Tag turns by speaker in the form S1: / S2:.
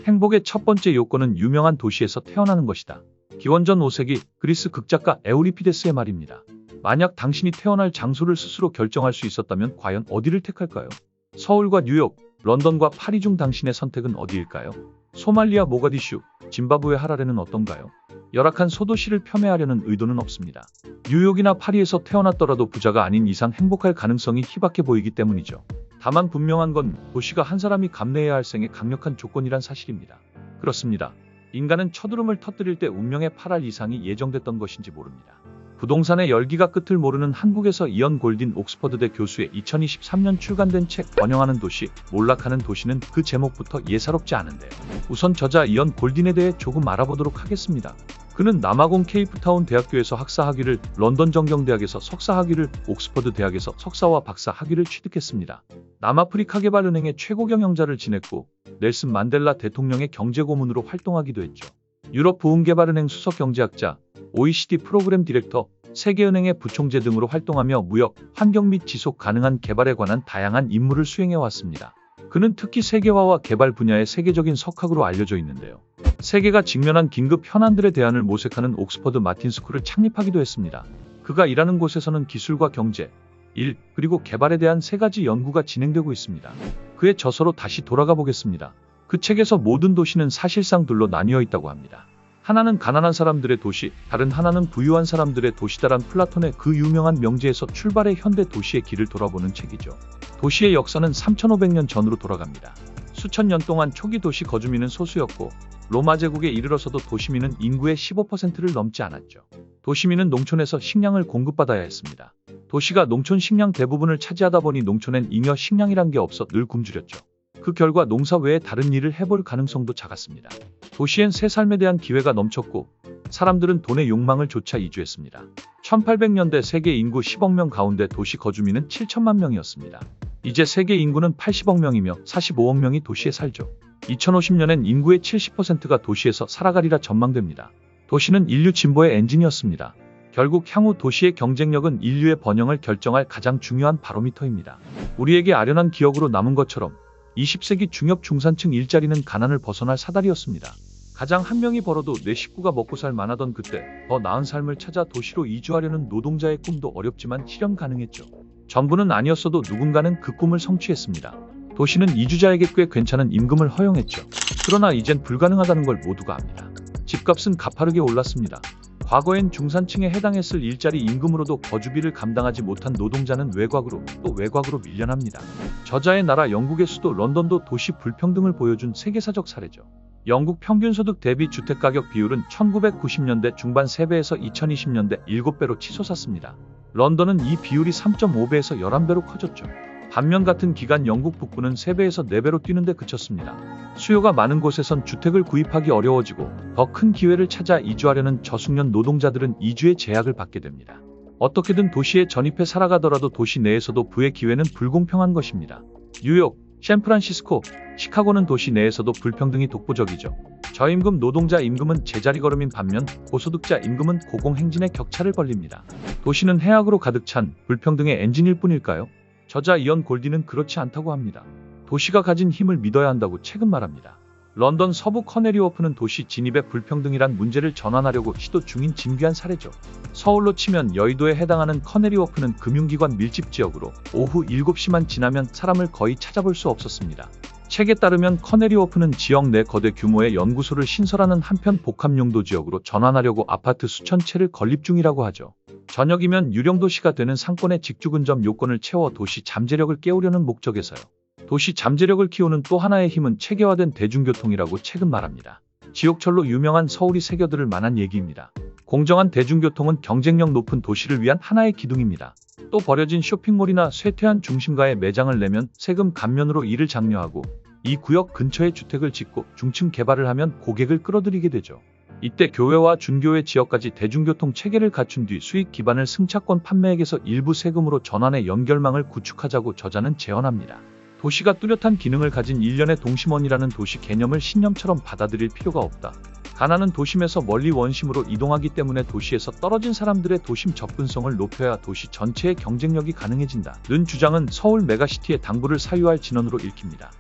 S1: 행복의 첫 번째 요건은 유명한 도시에서 태어나는 것이다. 기원전 5세기 그리스 극작가 에우리피데스의 말입니다. 만약 당신이 태어날 장소를 스스로 결정할 수 있었다면 과연 어디를 택할까요? 서울과 뉴욕, 런던과 파리 중 당신의 선택은 어디일까요? 소말리아 모가디슈, 짐바브웨 하라레는 어떤가요? 열악한 소도시를 폄훼하려는 의도는 없습니다. 뉴욕이나 파리에서 태어났더라도 부자가 아닌 이상 행복할 가능성이 희박해 보이기 때문이죠. 다만 분명한 건 도시가 한 사람이 감내해야 할 생의 강력한 조건이란 사실입니다. 그렇습니다. 인간은 첫울음을 터뜨릴 때 운명의 8할 이상이 예정됐던 것인지 모릅니다. 부동산의 열기가 끝을 모르는 한국에서 이언 골딘 옥스퍼드대 교수의 2023년 출간된 책 번영하는 도시, 몰락하는 도시는 그 제목부터 예사롭지 않은데요. 우선 저자 이언 골딘에 대해 조금 알아보도록 하겠습니다. 그는 남아공 케이프타운 대학교에서 학사 학위를, 런던 정경대학에서 석사 학위를, 옥스퍼드 대학에서 석사와 박사 학위를 취득했습니다. 남아프리카 개발은행의 최고 경영자를 지냈고 넬슨 만델라 대통령의 경제고문으로 활동하기도 했죠. 유럽 부흥개발은행 수석 경제학자, OECD 프로그램 디렉터, 세계은행의 부총재 등으로 활동하며 무역, 환경 및 지속 가능한 개발에 관한 다양한 임무를 수행해왔습니다. 그는 특히 세계화와 개발 분야의 세계적인 석학으로 알려져 있는데요. 세계가 직면한 긴급 현안들에 대안을 모색하는 옥스퍼드 마틴 스쿨을 창립하기도 했습니다. 그가 일하는 곳에서는 기술과 경제, 일, 그리고 개발에 대한 3가지 연구가 진행되고 있습니다. 그의 저서로 다시 돌아가 보겠습니다. 그 책에서 모든 도시는 사실상 둘로 나뉘어 있다고 합니다. 하나는 가난한 사람들의 도시, 다른 하나는 부유한 사람들의 도시다란 플라톤의 그 유명한 명제에서 출발해 현대 도시의 길을 돌아보는 책이죠. 도시의 역사는 3500년 전으로 돌아갑니다. 수천 년 동안 초기 도시 거주민은 소수였고 로마 제국에 이르러서도 도시민은 인구의 15%를 넘지 않았죠. 도시민은 농촌에서 식량을 공급받아야 했습니다. 도시가 농촌 식량 대부분을 차지하다 보니 농촌엔 잉여 식량이란 게 없어 늘 굶주렸죠. 그 결과 농사 외에 다른 일을 해볼 가능성도 작았습니다. 도시엔 새 삶에 대한 기회가 넘쳤고 사람들은 돈의 욕망을 좇아 이주했습니다. 1800년대 세계 인구 10억 명 가운데 도시 거주민은 7천만 명이었습니다. 이제 세계 인구는 80억 명이며 45억 명이 도시에 살죠. 2050년엔 인구의 70%가 도시에서 살아가리라 전망됩니다. 도시는 인류 진보의 엔진이었습니다. 결국 향후 도시의 경쟁력은 인류의 번영을 결정할 가장 중요한 바로미터입니다. 우리에게 아련한 기억으로 남은 것처럼 20세기 중엽 중산층 일자리는 가난을 벗어날 사다리였습니다. 가장 한 명이 벌어도 내 식구가 먹고 살 만하던 그때 더 나은 삶을 찾아 도시로 이주하려는 노동자의 꿈도 어렵지만 실현 가능했죠. 전부는 아니었어도 누군가는 그 꿈을 성취했습니다. 도시는 이주자에게 꽤 괜찮은 임금을 허용했죠. 그러나 이젠 불가능하다는 걸 모두가 압니다. 집값은 가파르게 올랐습니다. 과거엔 중산층에 해당했을 일자리 임금으로도 거주비를 감당하지 못한 노동자는 외곽으로 또 외곽으로 밀려납니다. 저자의 나라 영국의 수도 런던도 도시 불평등을 보여준 세계사적 사례죠. 영국 평균소득 대비 주택가격 비율은 1990년대 중반 3배에서 2020년대 7배로 치솟았습니다. 런던은 이 비율이 3.5배에서 11배로 커졌죠. 반면 같은 기간 영국 북부는 3배에서 4배로 뛰는데 그쳤습니다. 수요가 많은 곳에선 주택을 구입하기 어려워지고 더 큰 기회를 찾아 이주하려는 저숙련 노동자들은 이주의 제약을 받게 됩니다. 어떻게든 도시에 전입해 살아가더라도 도시 내에서도 부의 기회는 불공평한 것입니다. 뉴욕, 샌프란시스코, 시카고는 도시 내에서도 불평등이 독보적이죠. 저임금 노동자 임금은 제자리 걸음인 반면 고소득자 임금은 고공행진의 격차를 벌립니다. 도시는 해악으로 가득 찬 불평등의 엔진일 뿐일까요? 저자 이언 골딘은 그렇지 않다고 합니다. 도시가 가진 힘을 믿어야 한다고 책은 말합니다. 런던 서부 커네리 워프는 도시 진입의 불평등이란 문제를 전환하려고 시도 중인 진귀한 사례죠. 서울로 치면 여의도에 해당하는 커네리 워프는 금융기관 밀집 지역으로 오후 7시만 지나면 사람을 거의 찾아볼 수 없었습니다. 책에 따르면 커네리 워프는 지역 내 거대 규모의 연구소를 신설하는 한편 복합용도 지역으로 전환하려고 아파트 수천 채를 건립 중이라고 하죠. 저녁이면 유령도시가 되는 상권의 직주근접 요건을 채워 도시 잠재력을 깨우려는 목적에서요. 도시 잠재력을 키우는 또 하나의 힘은 체계화된 대중교통이라고 책은 말합니다. 지옥철로 유명한 서울이 새겨들을 만한 얘기입니다. 공정한 대중교통은 경쟁력 높은 도시를 위한 하나의 기둥입니다. 또 버려진 쇼핑몰이나 쇠퇴한 중심가에 매장을 내면 세금 감면으로 이를 장려하고 이 구역 근처에 주택을 짓고 중층 개발을 하면 고객을 끌어들이게 되죠. 이때 교외와 준교외 지역까지 대중교통 체계를 갖춘 뒤 수익 기반을 승차권 판매액에서 일부 세금으로 전환해 연결망을 구축하자고 저자는 제언합니다. 도시가 뚜렷한 기능을 가진 일련의 동심원이라는 도시 개념을 신념처럼 받아들일 필요가 없다. 가난은 도심에서 멀리 원심으로 이동하기 때문에 도시에서 떨어진 사람들의 도심 접근성을 높여야 도시 전체의 경쟁력이 가능해진다. 는 주장은 서울 메가시티의 당부를 사유할 진언으로 읽힙니다.